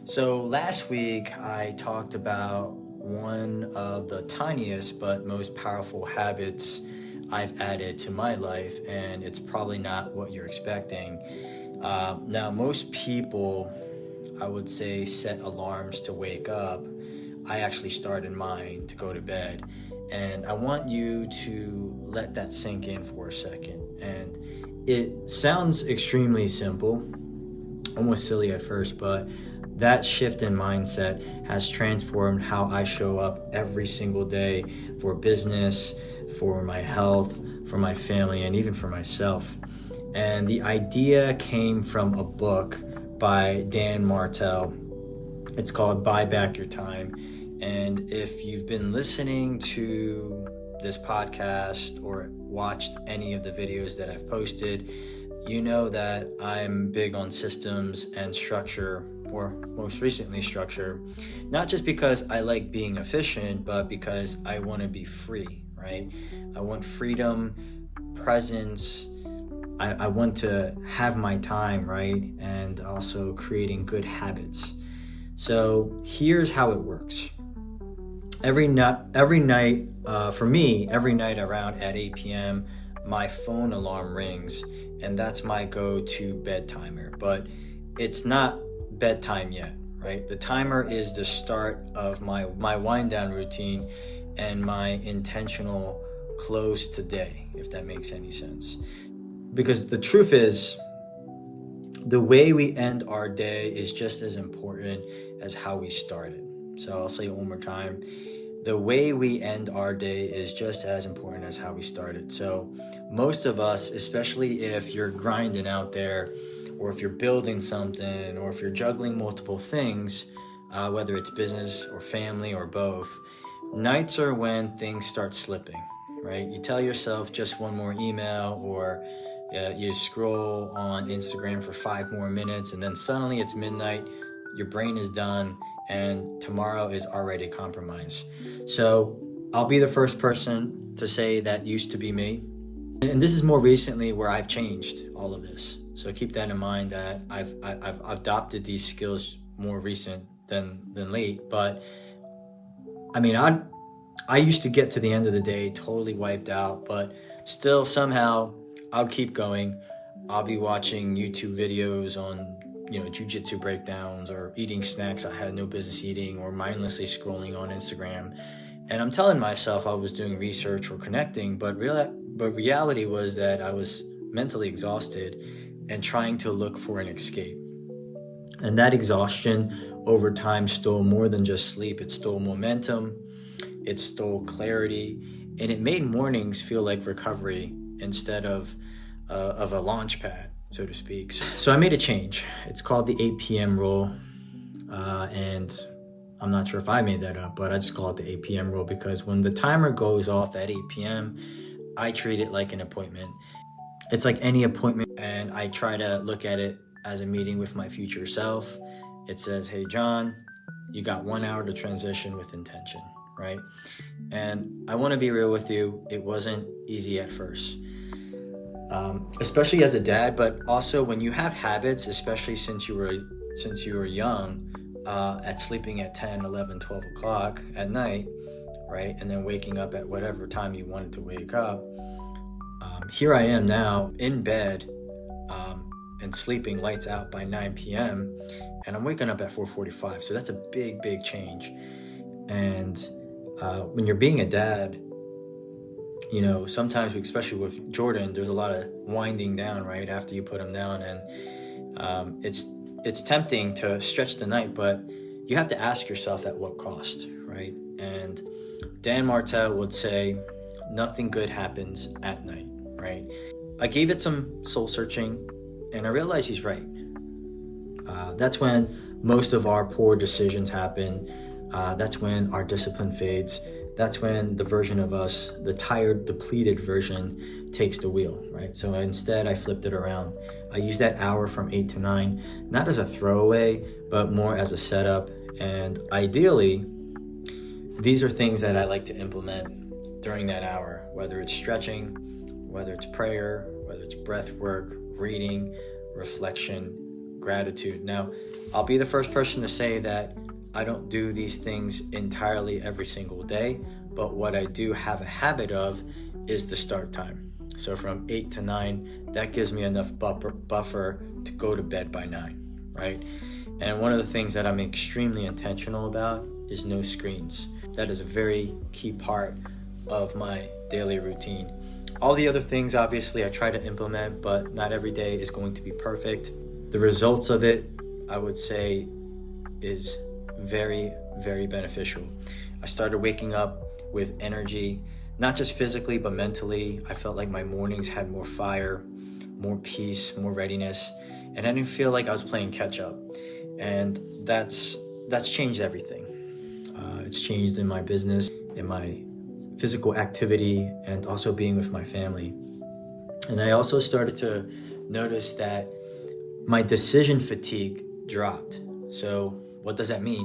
So last week I talked about one of the tiniest but most powerful habits I've added to my life, and it's probably not what you're expecting. Now, most people, I would say, set alarms to wake up. I actually started mine to go to bed, and I want you to let that sink in for a second. And it sounds extremely simple, almost silly at first, but that shift in mindset has transformed how I show up every single day for business, for my health, for my family, and even for myself. And the idea came from a book by Dan Martell. It's called Buy Back Your Time. And if you've been listening to this podcast or watched any of the videos that I've posted, you know that I'm big on systems and structure, or most recently structure, not just because I like being efficient, but because I want to be free, right? I want freedom, presence. I want to have my time, right? And also creating good habits. So here's how it works. Every night, for me, every night around at 8 p.m., my phone alarm rings, and that's my go-to bed timer. But it's not bedtime yet, right? The timer is the start of my wind down routine and my intentional close to day, if that makes any sense. Because the truth is, the way we end our day is just as important as how we start it. So I'll say it one more time. The way we end our day is just as important as how we start it. So most of us, especially if you're grinding out there, or if you're building something, or if you're juggling multiple things, whether it's business or family or both, nights are when things start slipping, right? You tell yourself just one more email, or you scroll on Instagram for 5 more minutes, and then suddenly it's midnight, your brain is done, and tomorrow is already compromised. So I'll be the first person to say that used to be me. And this is more recently where I've changed all of this. So keep that in mind, that I've adopted these skills more recent than late. But I mean, I used to get to the end of the day totally wiped out, but still somehow I'll keep going. I'll be watching YouTube videos on, jiu-jitsu breakdowns, or eating snacks I had no business eating, or mindlessly scrolling on Instagram. And I'm telling myself I was doing research or connecting, but reality was that I was mentally exhausted and trying to look for an escape. And that exhaustion over time stole more than just sleep. It stole momentum, it stole clarity, and it made mornings feel like recovery instead of a launch pad, so to speak. So I made a change. It's called the 8 p.m. rule, and I'm not sure if I made that up, but I just call it the 8 p.m. rule because when the timer goes off at 8 p.m., I treat it like an appointment. It's like any appointment, and I try to look at it as a meeting with my future self. It says, hey, John, you got 1 hour to transition with intention, right? And I want to be real with you. It wasn't easy at first, especially as a dad, but also when you have habits, especially since you were young, at sleeping at 10, 11, 12 o'clock at night, right? And then waking up at whatever time you wanted to wake up. Here I am now in bed and sleeping lights out by 9 p.m. and I'm waking up at 4:45. So that's a big, big change. And when you're being a dad, sometimes, especially with Jordan, there's a lot of winding down, right, after you put him down. And it's tempting to stretch the night, but you have to ask yourself at what cost, right? And Dan Martell would say, nothing good happens at night, right? I gave it some soul searching, and I realized he's right. That's when most of our poor decisions happen. That's when our discipline fades. That's when the version of us, the tired, depleted version, takes the wheel, right? So instead, I flipped it around. I used that hour from 8 to 9, not as a throwaway, but more as a setup. And ideally, these are things that I like to implement during that hour, whether it's stretching, whether it's prayer, whether it's breath work, reading, reflection, gratitude. Now, I'll be the first person to say that I don't do these things entirely every single day, but what I do have a habit of is the start time. So from 8 to 9, that gives me enough buffer to go to bed by 9, right? And one of the things that I'm extremely intentional about is no screens. That is a very key part of my daily routine. All the other things, obviously, I try to implement, but not every day is going to be perfect. The results of it, I would say, is very, very beneficial. I started waking up with energy, not just physically, but mentally. I felt like my mornings had more fire, more peace, more readiness, and I didn't feel like I was playing catch up. And that's changed everything. It's changed in my business, in my physical activity, and also being with my family. And I also started to notice that my decision fatigue dropped. So what does that mean?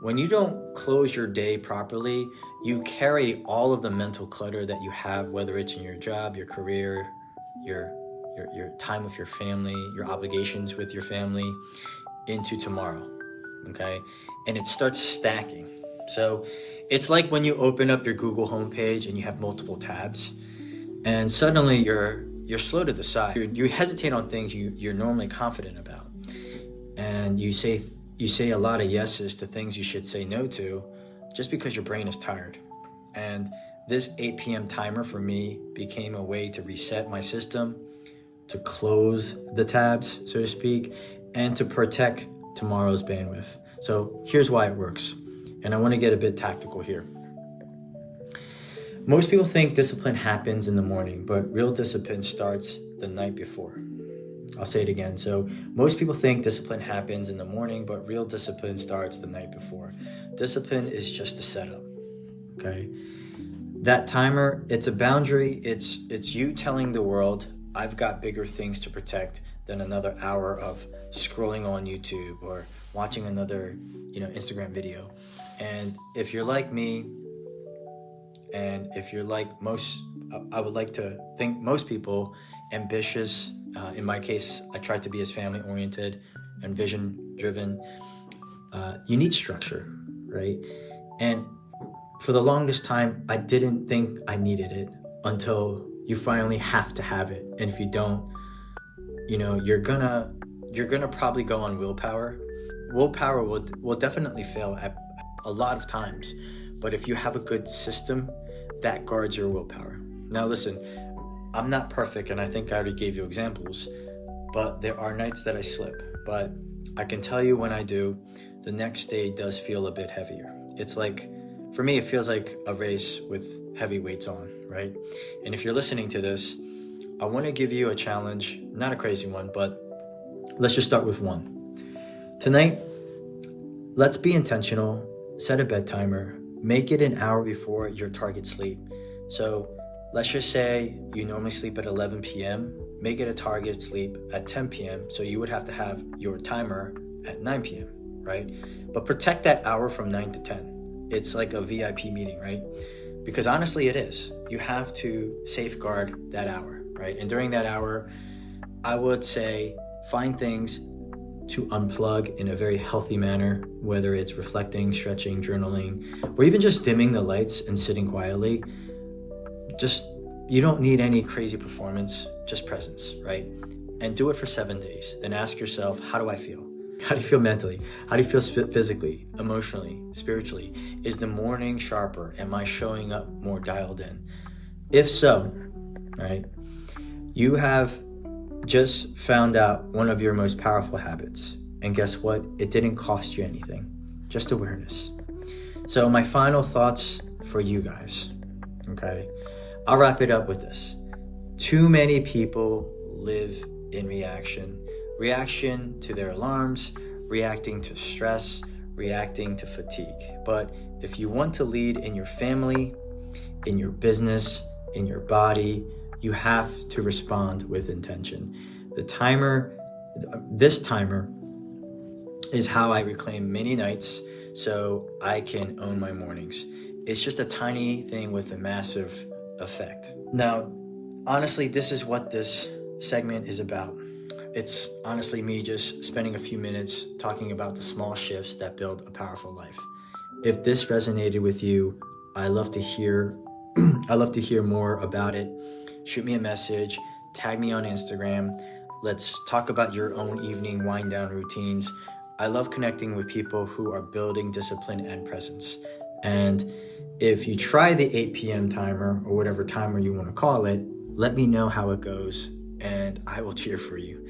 When you don't close your day properly, you carry all of the mental clutter that you have, whether it's in your job, your career, your time with your family, your obligations with your family, into tomorrow, okay? And it starts stacking. So it's like when you open up your Google homepage and you have multiple tabs, and suddenly you're slow to decide. You hesitate on things you're normally confident about, and you say a lot of yeses to things you should say no to, just because your brain is tired. And this 8 p.m. timer for me became a way to reset my system, to close the tabs, so to speak, and to protect tomorrow's bandwidth. So here's why it works. And I want to get a bit tactical here. Most people think discipline happens in the morning, but real discipline starts the night before. I'll say it again. So most people think discipline happens in the morning, but real discipline starts the night before. Discipline is just a setup, okay? That timer, it's a boundary. It's you telling the world, I've got bigger things to protect than another hour of scrolling on YouTube or watching another, Instagram video. And if you're like me, and if you're like most, I would like to think most people, ambitious. In my case, I try to be as family oriented and vision driven. You need structure, right? And for the longest time, I didn't think I needed it until you finally have to have it. And if you don't, you're gonna probably go on willpower. Willpower will definitely fail at a lot of times, but if you have a good system, that guards your willpower. Now listen, I'm not perfect, and I think I already gave you examples, but there are nights that I slip. But I can tell you when I do, the next day does feel a bit heavier. It's like, for me, it feels like a race with heavy weights on, right? And if you're listening to this, I want to give you a challenge, not a crazy one, but let's just start with one. Tonight, let's be intentional, set a bed timer, make it an hour before your target sleep. So let's just say you normally sleep at 11 p.m., make it a target sleep at 10 p.m. So you would have to have your timer at 9 p.m., right? But protect that hour from 9 to 10. It's like a VIP meeting, right? Because honestly, it is. You have to safeguard that hour, right? And during that hour, I would say find things to unplug in a very healthy manner, whether it's reflecting, stretching, journaling, or even just dimming the lights and sitting quietly. You don't need any crazy performance, just presence, right? And do it for 7 days. Then ask yourself, how do I feel? How do you feel mentally? How do you feel physically, emotionally, spiritually? Is the morning sharper? Am I showing up more dialed in? If so, right, you have just found out one of your most powerful habits. And guess what? It didn't cost you anything, just awareness. So my final thoughts for you guys, okay? I'll wrap it up with this. Too many people live in reaction to their alarms, reacting to stress, reacting to fatigue. But if you want to lead in your family, in your business, in your body, you have to respond with intention. This timer is how I reclaim many nights so I can own my mornings. It's just a tiny thing with a massive effect. Now, honestly, this is what this segment is about. it's honestly me just spending a few minutes talking about the small shifts that build a powerful life. If this resonated with you, I love to hear I love to hear more about it. Shoot me a message, tag me on Instagram. Let's talk about your own evening wind down routines. I love connecting with people who are building discipline and presence. And if you try the 8 p.m. timer or whatever timer you want to call it, let me know how it goes and I will cheer for you.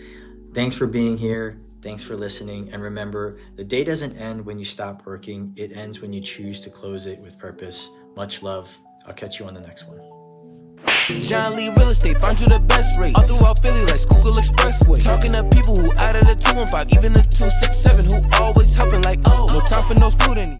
Thanks for being here. Thanks for listening. And remember, the day doesn't end when you stop working. It ends when you choose to close it with purpose. Much love. I'll catch you on the next one. John Lee Real Estate, find you the best rate. All throughout Philly like Schuylkill Expressway. Talking to people who out of the 215, even the 267, who always helping like, oh, no time for no student.